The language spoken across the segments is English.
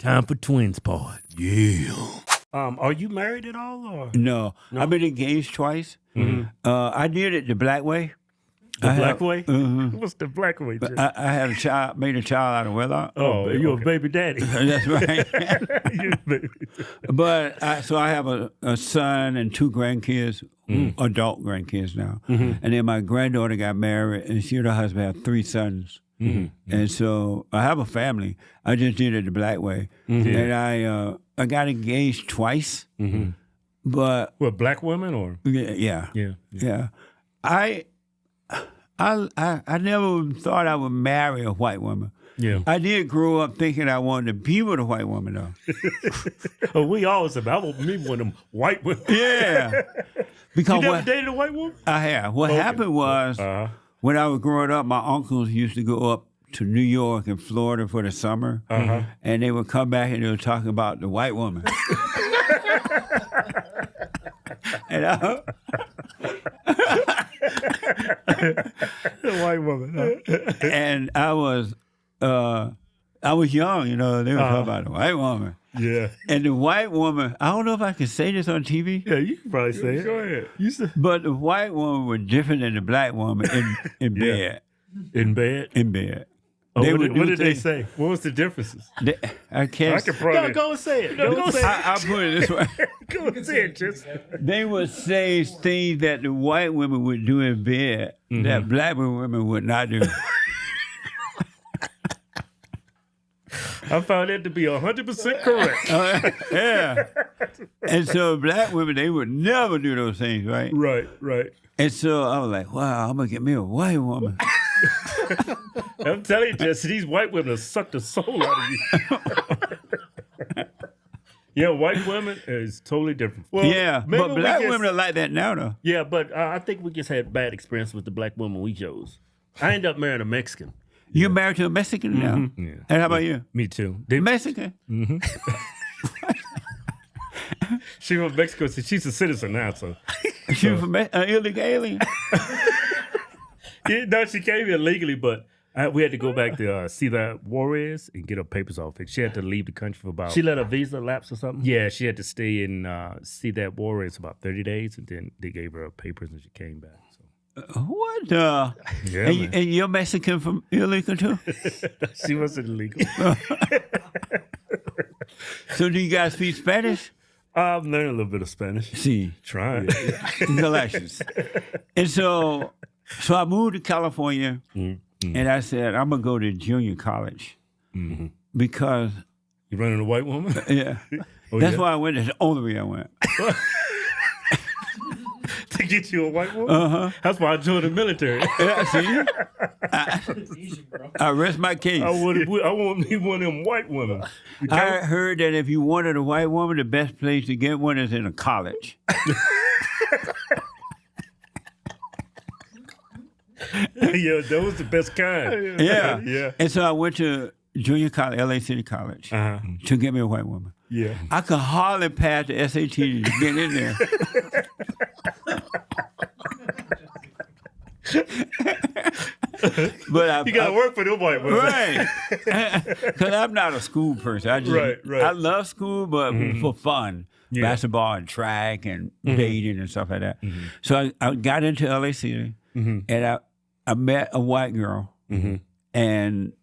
Time for twins part. Yeah. Are you married at all? Or? No, I've been engaged twice. I did it the black way. The black way? What's the black way? I have a child, made a child out of wedlock. Oh, you're a baby daddy. That's right. You're a baby. But I have a son and two grandkids, adult grandkids now. And then my granddaughter got married, and she and her husband have three sons. And so I have a family. I just did it the black way. And I got engaged twice. But What, black women or? yeah. I never thought I would marry a white woman. Yeah. I did grow up thinking I wanted to be with a white woman, though. Oh, we always said, I want me one of them white women. Yeah. Because You never dated a white woman? I have. What happened was, when I was growing up, my uncles used to go up to New York and Florida for the summer, and they would come back and they were talking about the white woman. And The white woman. and I was young, they were talking about the white woman. Yeah. And the white woman, I don't know if I can say this on TV. Yeah, you can probably say it. Go ahead. You said But the white woman was different than the black woman in bed. in bed? In bed. Oh, They what would did, what do did they things- say? What was the differences? I can't. I can probably... Go and say it. Go and say it. I'll put it this way. Go and say it, just. They would say things that the white women would do in bed that black women would not do. I found that to be 100% correct. Yeah. And so black women, they would never do those things, right? Right. And so I was like, wow, I'm going to get me a white woman. I'm telling you, Jesse, these white women will suck the soul out of you. Yeah, white women is totally different. Well, Yeah, maybe but we black just- women are like that now, though. Yeah, but I think we just had bad experience with the black woman we chose. I ended up marrying a Mexican. You're married to a Mexican now? Yeah. And how about you? Me too. Mexican? She from Mexico, so she's a citizen now. So She from an illegal alien? yeah, no, she came here legally, but we had to go back to see the Juarez and get her papers off it. She had to leave the country for about. She let her visa lapse or something. Yeah, she had to stay in see that Juarez about 30 days, and then they gave her her papers and she came back. So. What? Yeah, man. And you're Mexican from illegal too? She wasn't illegal. So do you guys speak Spanish? I'm learning a little bit of Spanish. See. Trying. Galatians. And so I moved to California, and I said, I'm going to go to junior college because, You running a white woman? yeah, Oh, that's yeah? why I went. That's the only way I went. To get you a white woman? That's why I joined the military. Yeah, see? I rest my case. I want me one of them white women. I heard that if you wanted a white woman, the best place to get one is in a college. Yeah, that was the best kind. Yeah. Yeah. And so I went to junior college, LA City College, to get me a white woman. Yeah. I could hardly pass the SAT to get in there. But You got to work for them white women. right, because I'm not a school person. Right. I love school, but for fun, basketball and track and dating and stuff like that. So I got into LA City, and I met a white girl, and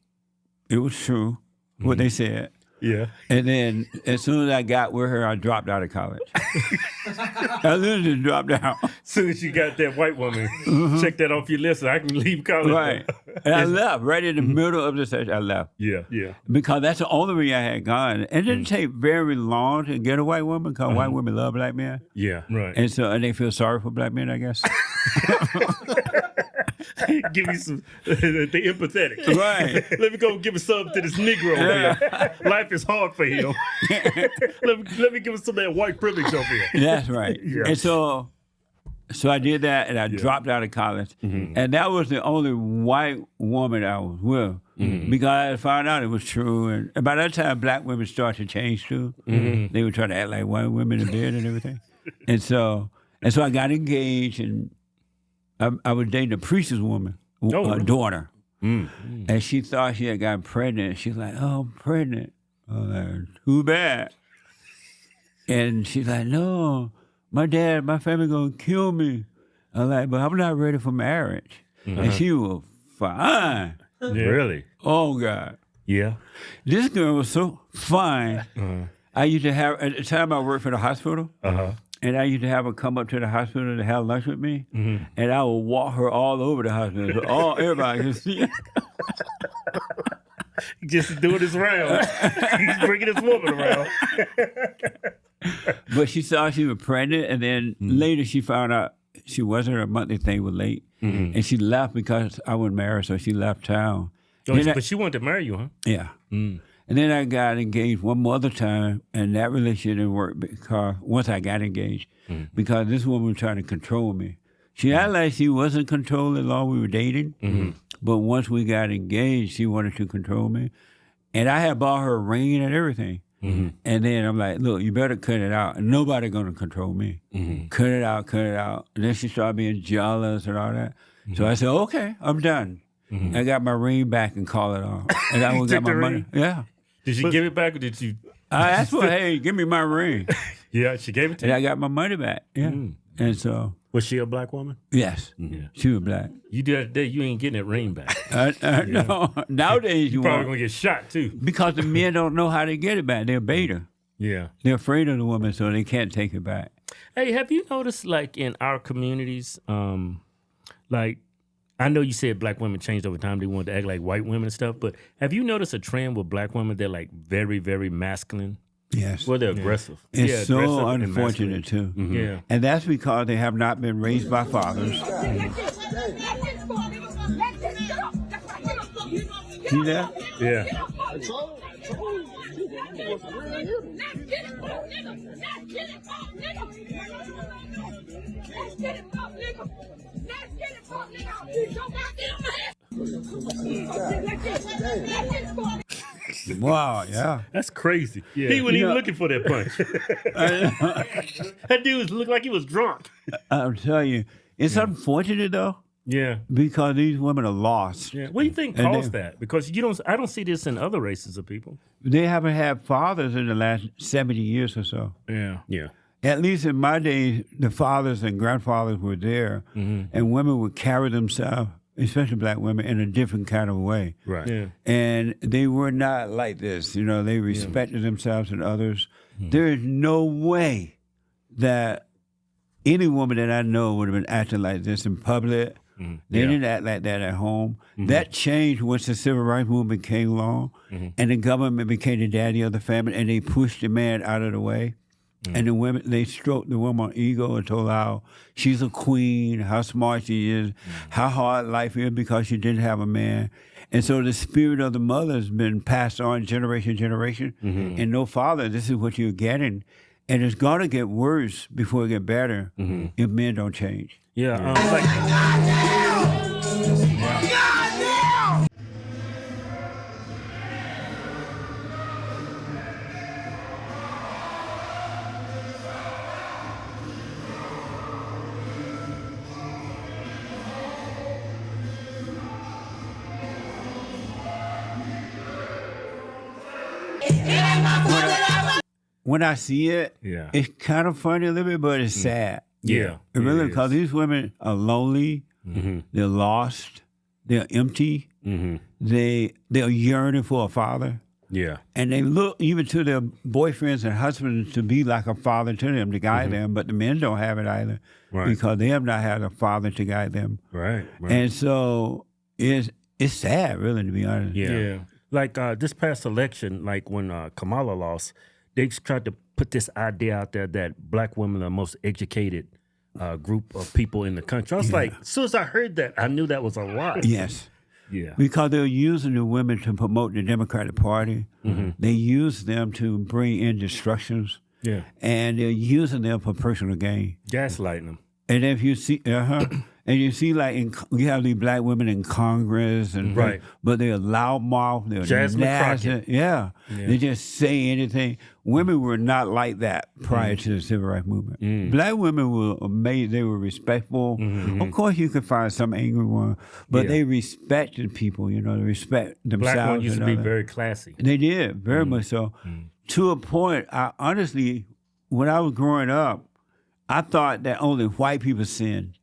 it was true what they said. Yeah. And then as soon as I got with her, I dropped out of college. I literally dropped out. As soon as you got that white woman, check that off your list so I can leave college. Right. And I left right in the middle of the session. I left. Yeah. Because that's the only way I had gone. It didn't take very long to get a white woman because white women love black men. Yeah. Right. And so they feel sorry for black men, I guess. Give me some, they empathetic. Right. Let me go give some to this Negro over here. Life is hard for him. let me give him some of that white privilege over here. That's right. Yeah. And so I did that, and I dropped out of college. And that was the only white woman I was with because I found out it was true. And by that time, black women started to change too. They were trying to act like white women in bed and everything. And so I got engaged, and I was dating a priest's woman, daughter. And she thought she had gotten pregnant. She's like, oh, I'm pregnant. I was like, too bad. And she's like, no, my family gonna kill me. I was like, but I'm not ready for marriage. And she was fine. Yeah. Really? Oh, God. Yeah. This girl was so fine. I used to have, at the time I worked for the hospital, and I used to have her come up to the hospital to have lunch with me, and I would walk her all over the hospital so everybody could see. Just doing his rounds. He's bringing his woman around. But she saw she was pregnant, and then later she found out she wasn't, her monthly thing was late, and she left because I wouldn't marry her, so she left town. Oh, but she wanted to marry you, huh? Yeah. And then I got engaged one more other time, and that relationship didn't work because once I got engaged, because this woman was trying to control me. She acted like she wasn't controlling long we were dating, but once we got engaged, she wanted to control me. And I had bought her a ring and everything. And then I'm like, look, you better cut it out. And nobody going to control me. Cut it out, cut it out. And then she started being jealous and all that. So I said, okay, I'm done. I got my ring back and called it off. And I got my money. Ring? Yeah. Did she give it back or did you? I asked for, hey, give me my ring. Yeah, she gave it to you. you. And I got my money back. Yeah. And so. Was she a black woman? Yes. She was black. You did that day, you ain't getting that ring back. No. Nowadays you probably going to get shot too. Because the men don't know how to get it back. They're beta. Yeah. They're afraid of the woman, so they can't take it back. Hey, have you noticed, like, in our communities, like, I know you said black women changed over time. They wanted to act like white women and stuff, but have you noticed a trend with black women? They're, like, very, very masculine. Yes. Well, they're aggressive. It's so unfortunate, too. Yeah. And that's because they have not been raised by fathers. See that? Yeah. Wow, yeah. That's crazy. Yeah. He wasn't even looking for that punch. That dude looked like he was drunk. I'm telling you, it's unfortunate, though. Yeah. Because these women are lost. Yeah. What do you think caused that? Because I don't see this in other races of people. They haven't had fathers in the last 70 years or so. Yeah. Yeah. At least in my days, the fathers and grandfathers were there, and women would carry themselves, especially black women, in a different kind of way. Right. Yeah. And they were not like this. You know, they respected themselves and others. There is no way that any woman that I know would have been acting like this in public. They didn't act like that at home. That changed once the civil rights movement came along, and the government became the daddy of the family, and they pushed the man out of the way. And the women, they stroked the woman's ego and told her how she's a queen, how smart she is, how hard life is because she didn't have a man. And so the spirit of the mother has been passed on generation to generation. And no father, this is what you're getting. And it's going to get worse before it get better if men don't change. Yeah. When I see it, it's kind of funny a little bit, but it's sad. Yeah. It really, because these women are lonely, they're lost, they're empty, they're yearning for a father. Yeah. And they look even to their boyfriends and husbands to be like a father to them, to guide them, but the men don't have it either because they have not had a father to guide them. Right. And so it's sad, really, to be honest. Yeah. Like this past election, like when Kamala lost, they tried to put this idea out there that black women are the most educated group of people in the country. I was like, as soon as I heard that, I knew that was a lie. Yes. Yeah. Because they're using the women to promote the Democratic Party. They use them to bring in destructions. Yeah. And they're using them for personal gain. Gaslighting them. And if you see, And you see, like, we have these black women in Congress, and Right. but they're loudmouth, they're Jasmine nasty. Crockett. Yeah. They just say anything. Women were not like that prior to the civil rights movement. Black women were amazing. They were respectful. Of course, you could find some angry ones, but they respected people. You know, they respect themselves. Black women used to be and all that. very classy. They did, very much so. To a point, I honestly, when I was growing up, I thought that only white people sinned.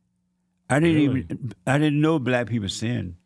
I didn't know black people sinned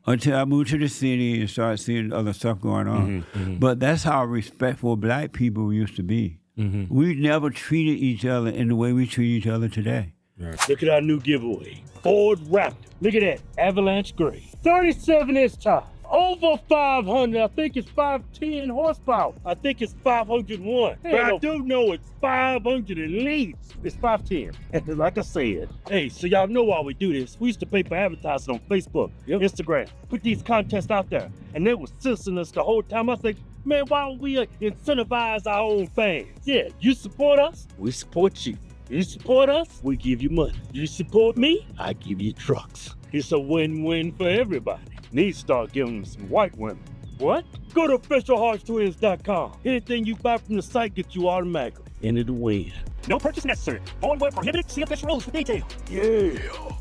until I moved to the city and started seeing other stuff going on. But that's how respectful black people used to be. We never treated each other in the way we treat each other today. Look at our new giveaway. Ford Raptor. Look at that. Avalanche Gray. 37-inch tire. Over 500. I think it's 510 horsepower. I think it's 501. But I do know it's 500 at least. It's 510. And like I said, hey, so y'all know why we do this. We used to pay for advertising on Facebook, Instagram, put these contests out there. And they were censoring us the whole time. I think, man, why don't we incentivize our own fans? Yeah, you support us, we support you. You support us, we give you money. You support me, I give you trucks. It's a win-win for everybody. Need to start giving them some white women. What? Go to officialhodgetwins.com. Anything you buy from the site gets you automatically into the win. No purchase necessary. Only where prohibited. See official rules for details. Yeah.